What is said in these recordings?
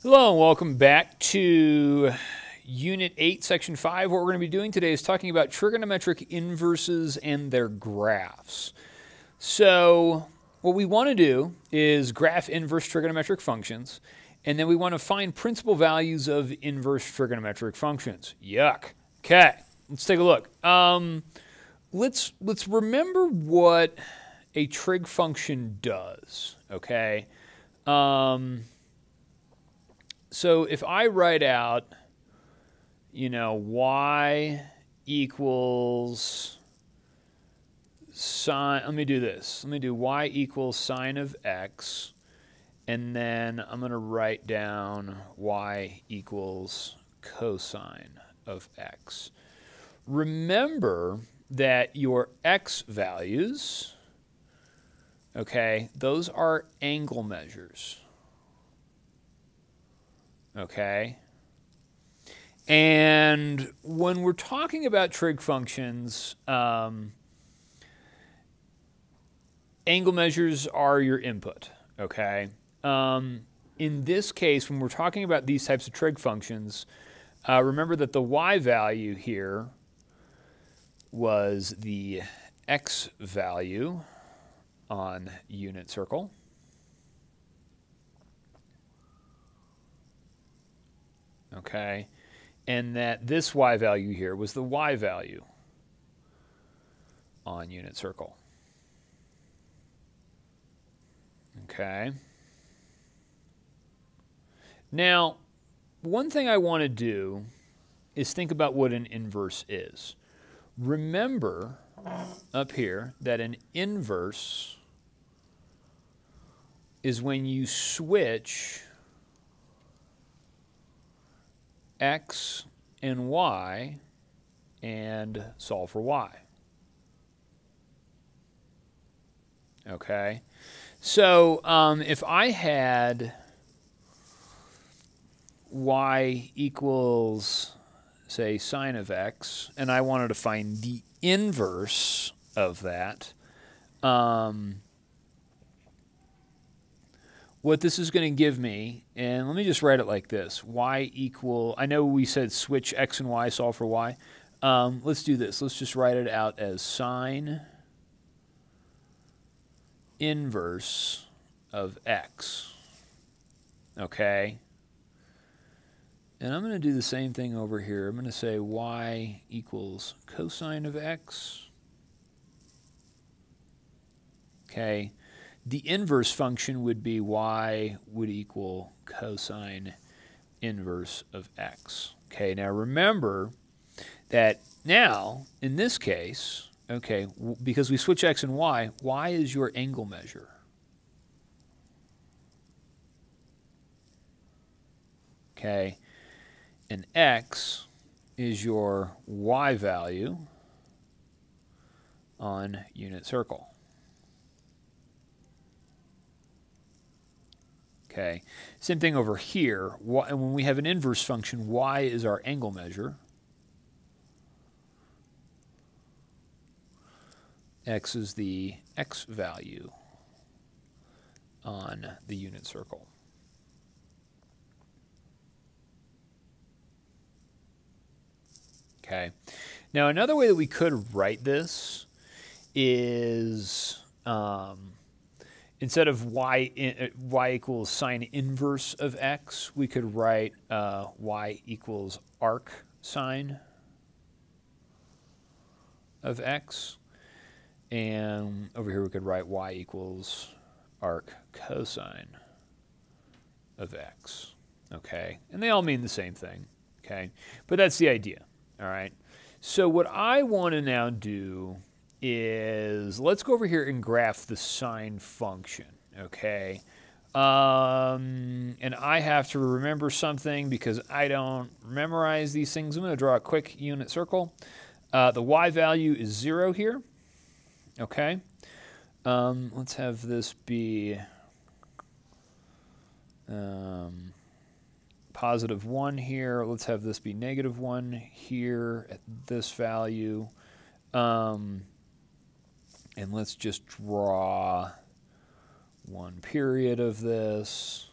Hello and welcome back to Unit 8, Section 5. What we're going to be doing today is talking about trigonometric inverses and their graphs. So what we want to do is graph inverse trigonometric functions, and then we want to find principal values of inverse trigonometric functions. Yuck. Okay, let's take a look. Let's remember what a trig function does, okay? So if I write out, y equals sine, let me do this. Let me do y equals sine of x, and then I'm going to write down y equals cosine of x. Remember that your x values, okay, those are angle measures. Okay, and when we're talking about trig functions, angle measures are your input, okay? In this case, when we're talking about these types of trig functions, remember that the y value here was the x value on unit circle. Okay, and that this y value here was the y value on unit circle. Okay. Now, one thing I want to do is think about what an inverse is. Remember up here that an inverse is when you switch x and y and solve for y. Okay, so if I had y equals, say, sine of x, and I wanted to find the inverse of that, what this is going to give me, and let me just write it like this, y equal, I know we said switch x and y, solve for y. Let's do this. Let's just write it out as sine inverse of x. Okay? And I'm going to do the same thing over here. I'm going to say y equals cosine of x. Okay? The inverse function would be y would equal cosine inverse of x. Okay, now remember that now, in this case, okay, because we switch x and y is your angle measure. Okay, and x is your y value on unit circle. Okay, same thing over here. When we have an inverse function, y is our angle measure. X is the x value on the unit circle. Okay, now another way that we could write this is instead of y equals sine inverse of x, we could write y equals arc sine of x. And over here we could write y equals arc cosine of x. Okay, and they all mean the same thing. Okay, but that's the idea. All right, so what I want to now do is let's go over here and graph the sine function, okay? And I have to remember something because I don't memorize these things. I'm going to draw a quick unit circle. The y value is 0 here, okay? Let's have this be positive 1 here. Let's have this be negative 1 here at this value. And let's just draw one period of this.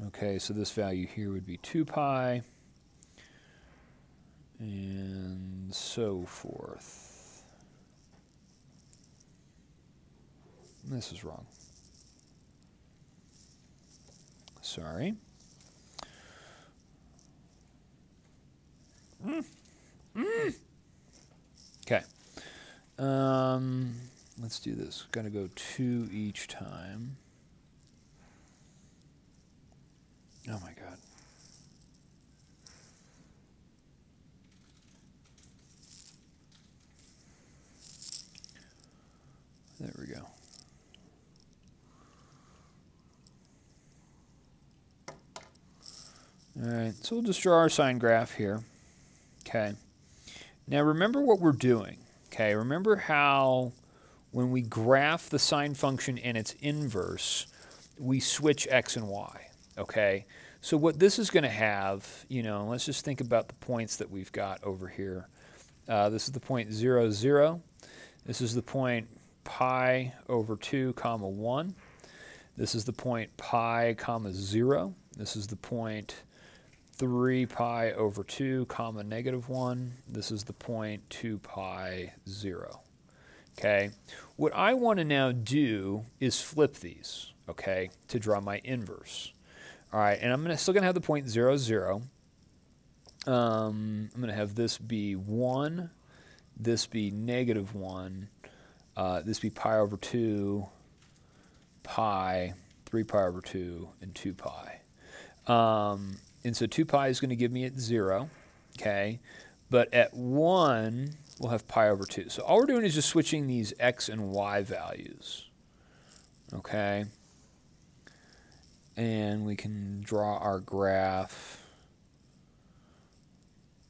Okay, so this value here would be 2 pi, and so forth. This is wrong. Sorry. Okay. Let's do this. Got to go 2 each time. Oh my God. There we go. All right, so we'll just draw our sine graph here. Okay. Now remember what we're doing. Okay, remember how when we graph the sine function and its inverse, we switch x and y. Okay, so what this is going to have, you know, let's just think about the points that we've got over here. This is the point 0, 0. This is the point pi over 2, comma 1. This is the point pi, comma 0. This is the point 3 pi over 2, comma negative 1. This is the point 2 pi 0. Okay, what I want to now do is flip these, okay, to draw my inverse. All right, and I'm still going to have the point 0, 0. I'm going to have this be 1, this be negative 1, this be pi over 2, pi, 3 pi over 2, and 2 pi. And so 2 pi is going to give me at 0, okay? But at 1, we'll have pi over 2. So all we're doing is just switching these x and y values, okay? And we can draw our graph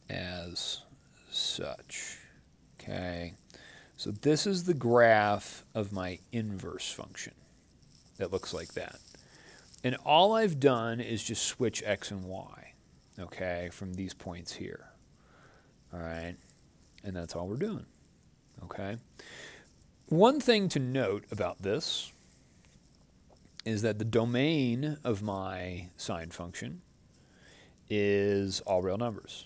as such, okay? So this is the graph of my inverse function that looks like that. And all I've done is just switch x and y, okay, from these points here. All right, and that's all we're doing, okay? One thing to note about this is that the domain of my sine function is all real numbers,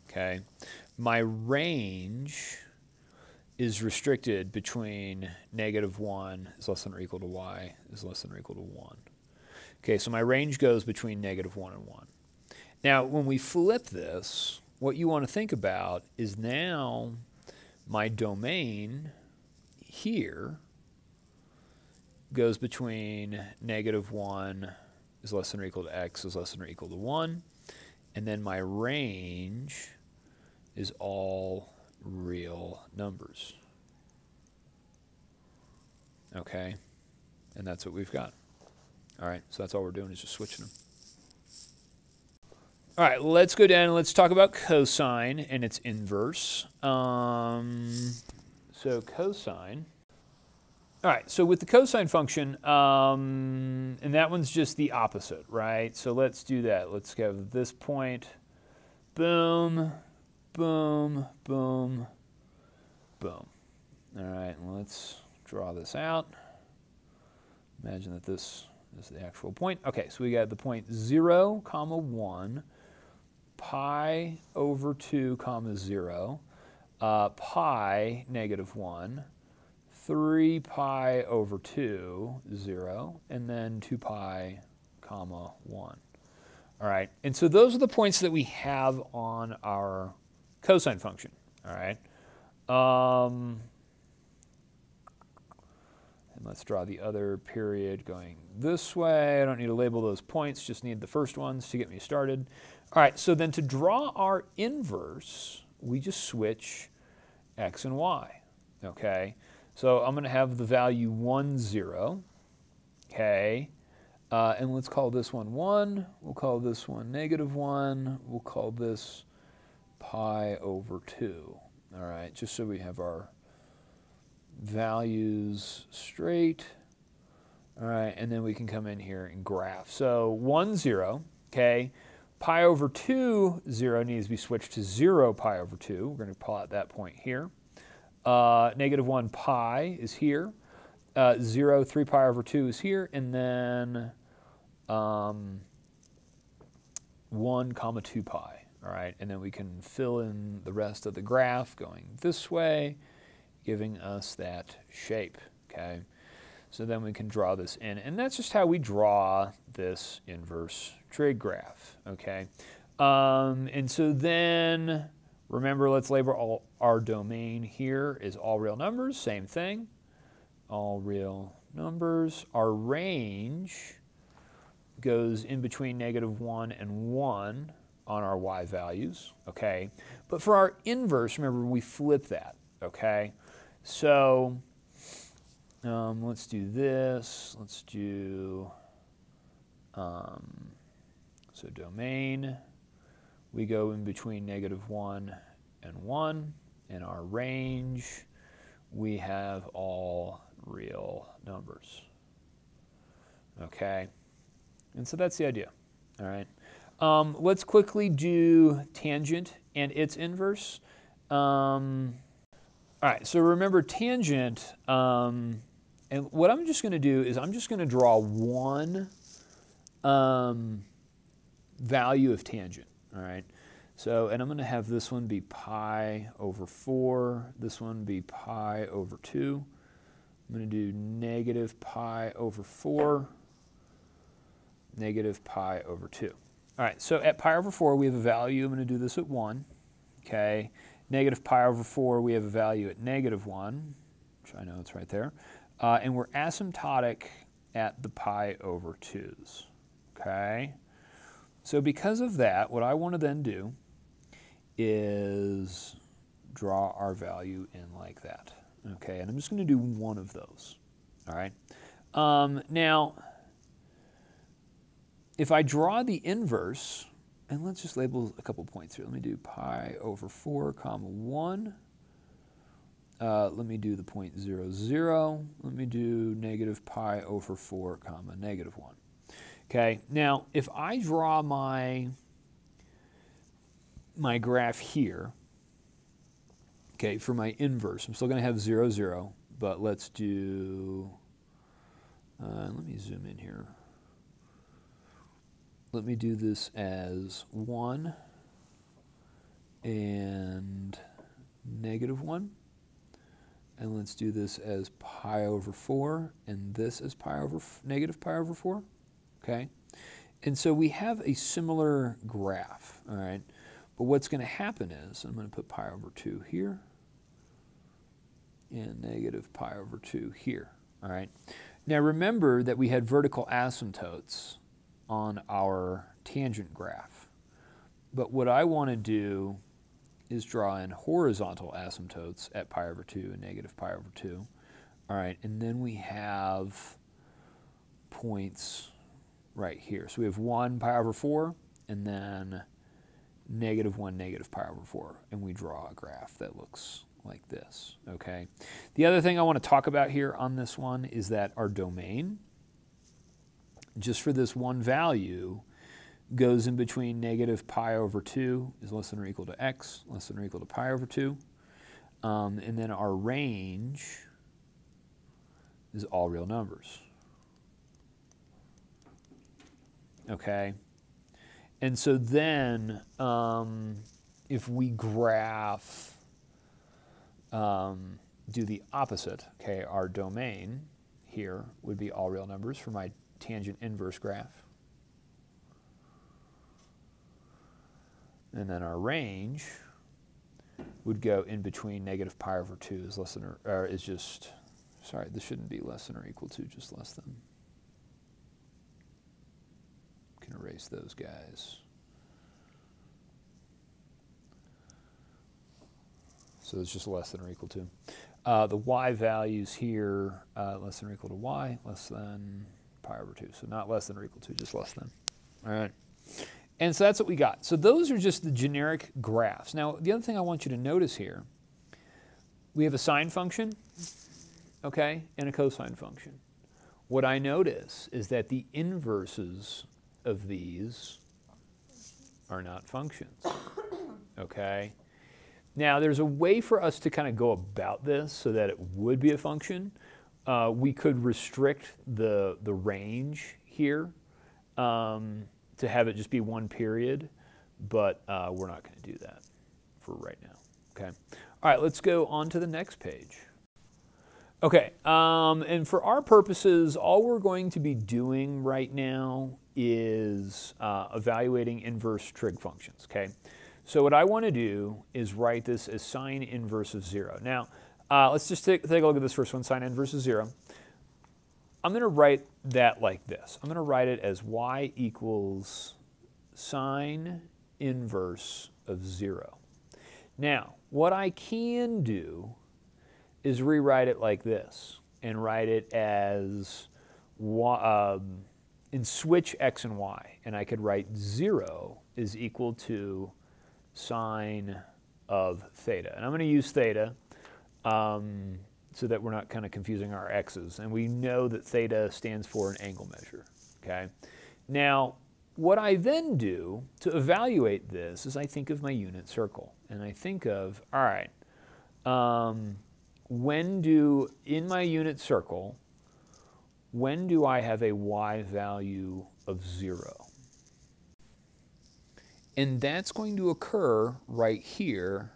okay? My range is restricted between negative 1 is less than or equal to y is less than or equal to 1. Okay, so my range goes between negative 1 and 1. Now, when we flip this, what you want to think about is now my domain here goes between negative 1 is less than or equal to x is less than or equal to 1, and then my range is all real numbers. Okay, and that's what we've got. All right, so that's all we're doing is just switching them. All right, let's go down and let's talk about cosine and its inverse. So cosine. All right, so with the cosine function, and that one's just the opposite, right? So let's do that. Let's have this point, boom, boom, boom, boom. All right, let's draw this out. Imagine that this is the actual point. Okay, so we got the point 0, comma 1, pi over 2, comma 0, pi, negative 1, 3 pi over 2, 0, and then 2 pi, comma 1. All right, and so those are the points that we have on our cosine function, all right? And let's draw the other period going this way. I don't need to label those points, just need the first ones to get me started. All right, so then to draw our inverse, we just switch x and y, okay? So I'm going to have the value 1, 0, okay? And let's call this one 1. We'll call this one negative 1. We'll call this pi over 2, all right? Just so we have our values straight, all right? And then we can come in here and graph. So 1, 0, okay? Pi over 2, 0 needs to be switched to 0 pi over 2. We're going to plot that point here. Negative 1 pi is here. 0, 3 pi over 2 is here, and then 1 comma 2 pi. All right, and then we can fill in the rest of the graph going this way, giving us that shape, okay? So then we can draw this in, and that's just how we draw this inverse trig graph, okay? And so then, remember, let's label our domain here is all real numbers, same thing, all real numbers. Our range goes in between -1 and 1 on our y values, okay? But for our inverse, remember, we flip that, okay? So let's do this. Let's do, so domain, we go in between -1 and 1. In our range, we have all real numbers, okay? And so that's the idea, all right? Let's quickly do tangent and its inverse. All right, so remember tangent, and what I'm just going to do is I'm just going to draw one value of tangent, all right? So, and I'm going to have this one be pi over 4, this one be pi over 2. I'm going to do negative pi over 4, negative pi over 2. All right, so at pi over 4, we have a value. I'm going to do this at 1. Okay, negative pi over 4, we have a value at -1, which I know it's right there. And we're asymptotic at the pi over 2's. Okay, so because of that, what I want to then do is draw our value in like that. Okay, and I'm just going to do one of those. All right, now, if I draw the inverse, and let's just label a couple points here. Let me do pi over 4, comma 1. Let me do the point 0, 0. Let me do negative pi over 4, comma -1. Okay, now if I draw my graph here, okay, for my inverse, I'm still going to have 0, 0, but let's do, let me zoom in here. Let me do this as 1 and -1. And let's do this as pi over 4, and this as negative pi over 4. Okay? And so we have a similar graph, all right? But what's going to happen is, I'm going to put pi over 2 here, and negative pi over 2 here, all right? Now remember that we had vertical asymptotes on our tangent graph. But what I want to do is draw in horizontal asymptotes at pi over 2 and negative pi over 2. All right, and then we have points right here. So we have 1 pi over 4, and then -1 negative pi over 4. And we draw a graph that looks like this, okay? The other thing I want to talk about here on this one is that our domain, just for this one value, goes in between negative pi over 2 is less than or equal to x, less than or equal to pi over 2. And then our range is all real numbers. Okay? And so then, if we graph, do the opposite, okay, our domain here would be all real numbers for my tangent inverse graph. And then our range would go in between negative pi over 2 is less than or is just, sorry, this shouldn't be less than or equal to, just less than. Can erase those guys. So it's just less than or equal to. The y values here, less than or equal to y, less than pi over 2. So not less than or equal to, just less than. All right. And so that's what we got. So those are just the generic graphs. Now, the other thing I want you to notice here, we have a sine function, okay, and a cosine function. What I notice is that the inverses of these are not functions, okay? Now, there's a way for us to kind of go about this so that it would be a function, we could restrict the range here to have it just be one period, but we're not going to do that for right now. Okay. All right, let's go on to the next page. Okay, and for our purposes, all we're going to be doing right now is evaluating inverse trig functions, okay? So what I want to do is write this as sine inverse of 0. Now, let's just take a look at this first one, sine inverse of 0. I'm going to write that like this. I'm going to write it as y equals sine inverse of 0. Now, what I can do is rewrite it like this and write it as and switch x and y. And I could write 0 is equal to sine of theta. And I'm going to use theta so that we're not kind of confusing our x's. And we know that theta stands for an angle measure. Okay. Now, what I then do to evaluate this is I think of my unit circle. And I think of, all right, in my unit circle, when do I have a y value of 0? And that's going to occur right here,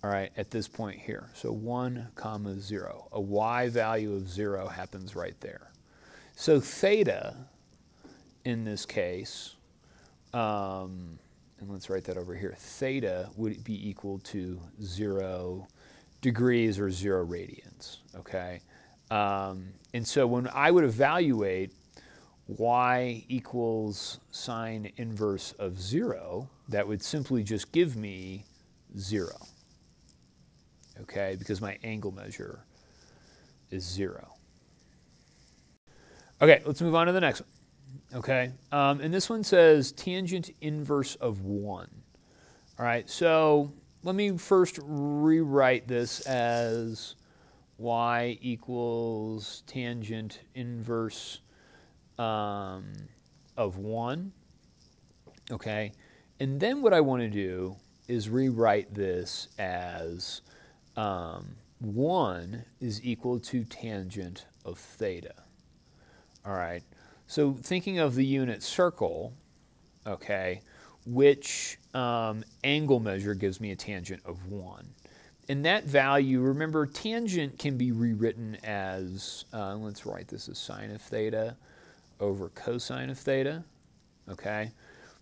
all right, at this point here. So 1, 0. A y value of 0 happens right there. So theta, in this case, and let's write that over here, theta would be equal to 0 degrees or 0 radians, okay? And so when I would evaluate y equals sine inverse of 0, that would simply just give me 0, okay? Because my angle measure is 0. Okay, let's move on to the next one. Okay, and this one says tangent inverse of 1. All right, so let me first rewrite this as y equals tangent inverse of 1. Okay, and then what I want to do is rewrite this as 1 is equal to tangent of theta. All right. So thinking of the unit circle, okay, which angle measure gives me a tangent of 1? And that value, remember, tangent can be rewritten as, let's write this as sine of theta over cosine of theta, okay?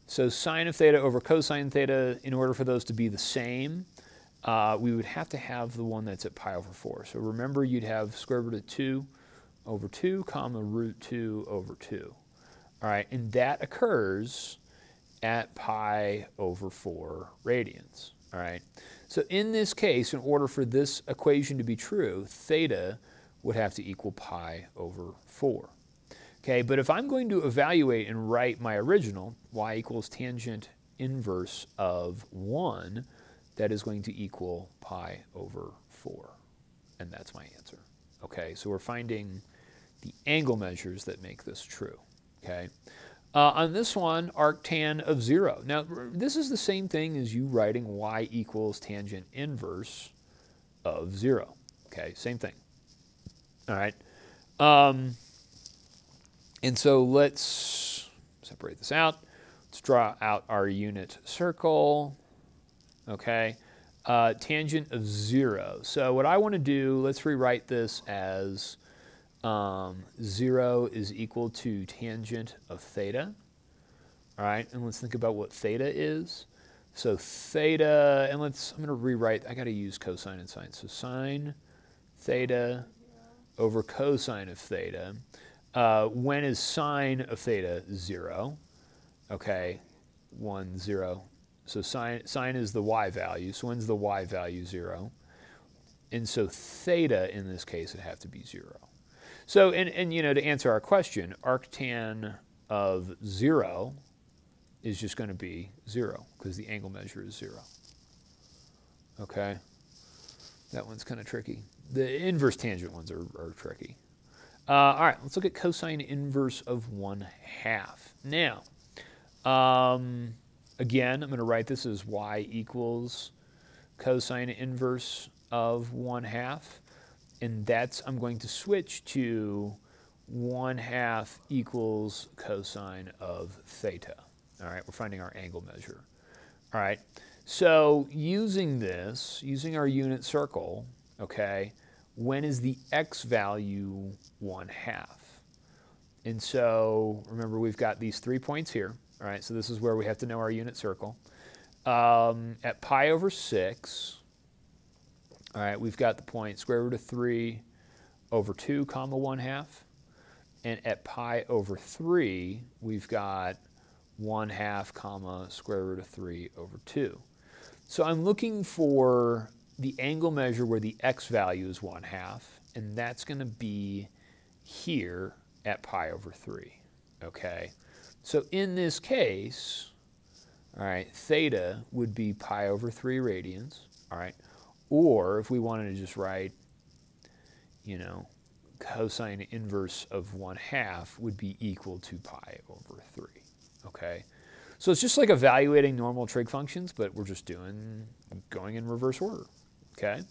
So sine of theta over cosine theta, in order for those to be the same, we would have to have the one that's at pi over 4. So remember, you'd have square root of 2 over 2, comma, root 2 over 2. All right, and that occurs at pi over 4 radians. All right, so in this case, in order for this equation to be true, theta would have to equal pi over 4. Okay, but if I'm going to evaluate and write my original, y equals tangent inverse of 1, that is going to equal pi over 4. And that's my answer. Okay, so we're finding the angle measures that make this true. Okay. On this one, arctan of 0. Now, this is the same thing as you writing y equals tangent inverse of 0. Okay, same thing. All right. And so let's separate this out. Let's draw out our unit circle. Okay. Tangent of 0. So what I want to do, let's rewrite this as 0 is equal to tangent of theta. All right, and let's think about what theta is. So theta, and I'm going to rewrite, I got to use cosine and sine. So sine theta over cosine of theta. When is sine of theta 0? Okay, 1, 0. So sine is the y value. So when's the y value 0? And so theta, in this case, would have to be 0. So, and you know, to answer our question, arctan of 0 is just going to be 0 because the angle measure is 0. Okay? That one's kind of tricky. The inverse tangent ones are tricky. All right, let's look at cosine inverse of 1/2. Now, again, I'm going to write this as y equals cosine inverse of 1/2, and that's, I'm going to switch to 1/2 equals cosine of theta. All right, we're finding our angle measure. All right, so using this, using our unit circle, okay, when is the x value 1/2? And so remember, we've got these 3 points here. All right, so this is where we have to know our unit circle. At pi over 6, all right, we've got the point square root of 3 over 2 comma 1/2. And at pi over 3, we've got 1/2 comma square root of 3 over 2. So I'm looking for the angle measure where the x value is 1/2, and that's going to be here at pi over 3, okay? So in this case, all right, theta would be pi over 3 radians, all right? Or if we wanted to just write, you know, cosine inverse of 1/2 would be equal to pi over 3, okay? So it's just like evaluating normal trig functions, but we're just going in reverse order, okay?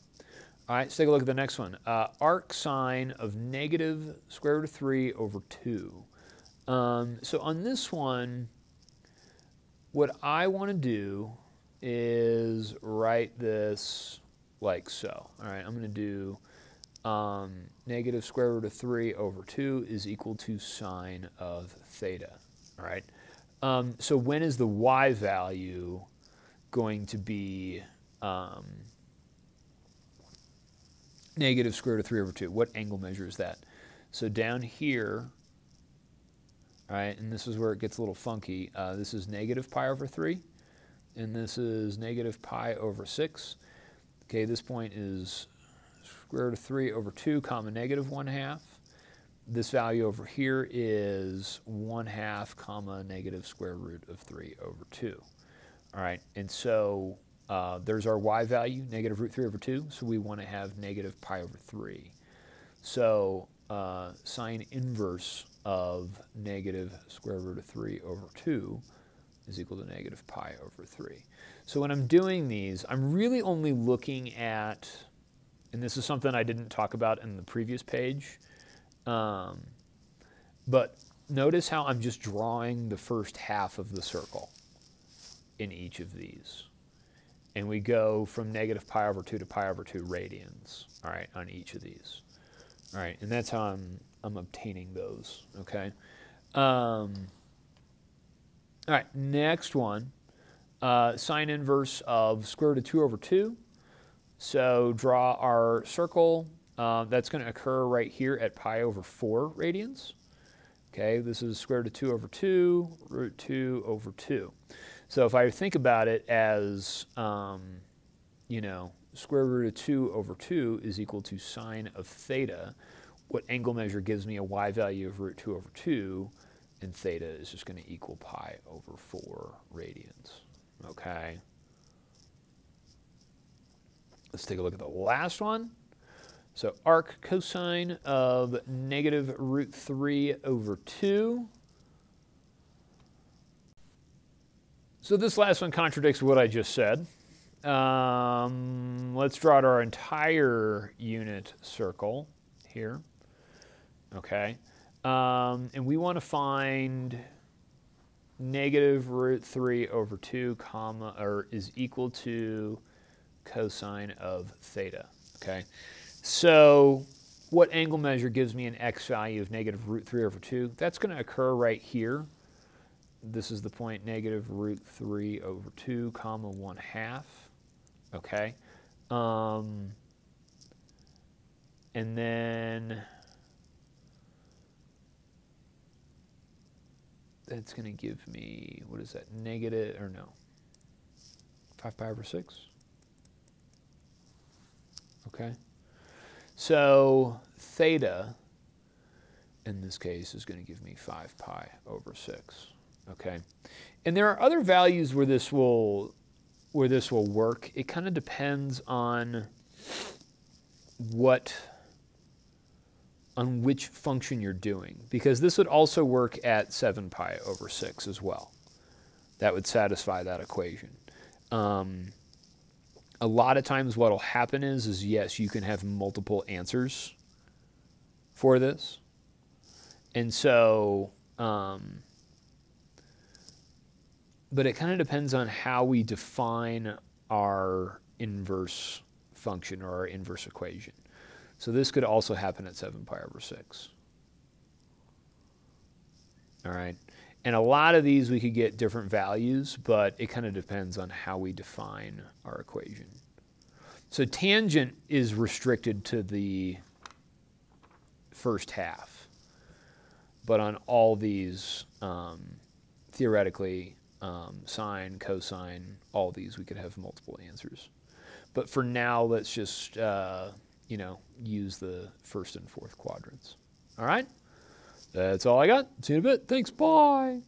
All right, let's take a look at the next one. Arc sine of negative square root of 3 over 2. So on this one, what I want to do is write this like so. All right, I'm going to do negative square root of 3 over 2 is equal to sine of theta. All right. So when is the y value going to be negative square root of 3 over 2? What angle measure is that? So down here, all right, and this is where it gets a little funky. This is negative pi over 3, and this is negative pi over 6. Okay, this point is square root of 3 over 2 comma negative 1/2. This value over here is 1/2 comma negative square root of 3 over 2. All right, and so there's our y value, negative root 3 over 2, so we want to have negative pi over 3. So sine inverse of negative square root of 3 over 2 is equal to negative pi over 3. So when I'm doing these, I'm really only looking at, and this is something I didn't talk about in the previous page, but notice how I'm just drawing the first half of the circle in each of these. And we go from negative pi over 2 to pi over 2 radians, all right, on each of these. All right, and that's how I'm obtaining those, okay? All right, next one, sine inverse of square root of 2 over 2. So draw our circle. That's going to occur right here at pi over 4 radians. Okay, this is square root of 2 over 2, root 2 over 2. So if I think about it as, you know, square root of 2 over 2 is equal to sine of theta, what angle measure gives me a y value of root 2 over 2, and theta is just going to equal pi over 4 radians. Okay. Let's take a look at the last one. So arc cosine of negative root 3 over 2. So this last one contradicts what I just said. Let's draw out our entire unit circle here. Okay. And we want to find negative root 3 over 2 comma, or is equal to cosine of theta. Okay. So what angle measure gives me an x value of negative root 3 over 2? That's going to occur right here. This is the point negative root 3 over 2 comma 1/2. Okay. And then that's going to give me, what is that, negative, or no, 5 pi over 6. Okay. So theta, in this case, is going to give me 5 pi over 6. Okay. And there are other values where this will work. It kind of depends on which function you're doing, because this would also work at 7 pi over 6 as well. That would satisfy that equation. a lot of times what will happen is yes, you can have multiple answers for this. And so, but it kind of depends on how we define our inverse function or our inverse equation. So this could also happen at 7 pi over 6. All right. And a lot of these we could get different values, but it kind of depends on how we define our equation. So tangent is restricted to the first half. But on all these, theoretically, sine, cosine, all these, we could have multiple answers. But for now, let's just, use the first and fourth quadrants. All right? That's all I got. See you in a bit. Thanks. Bye.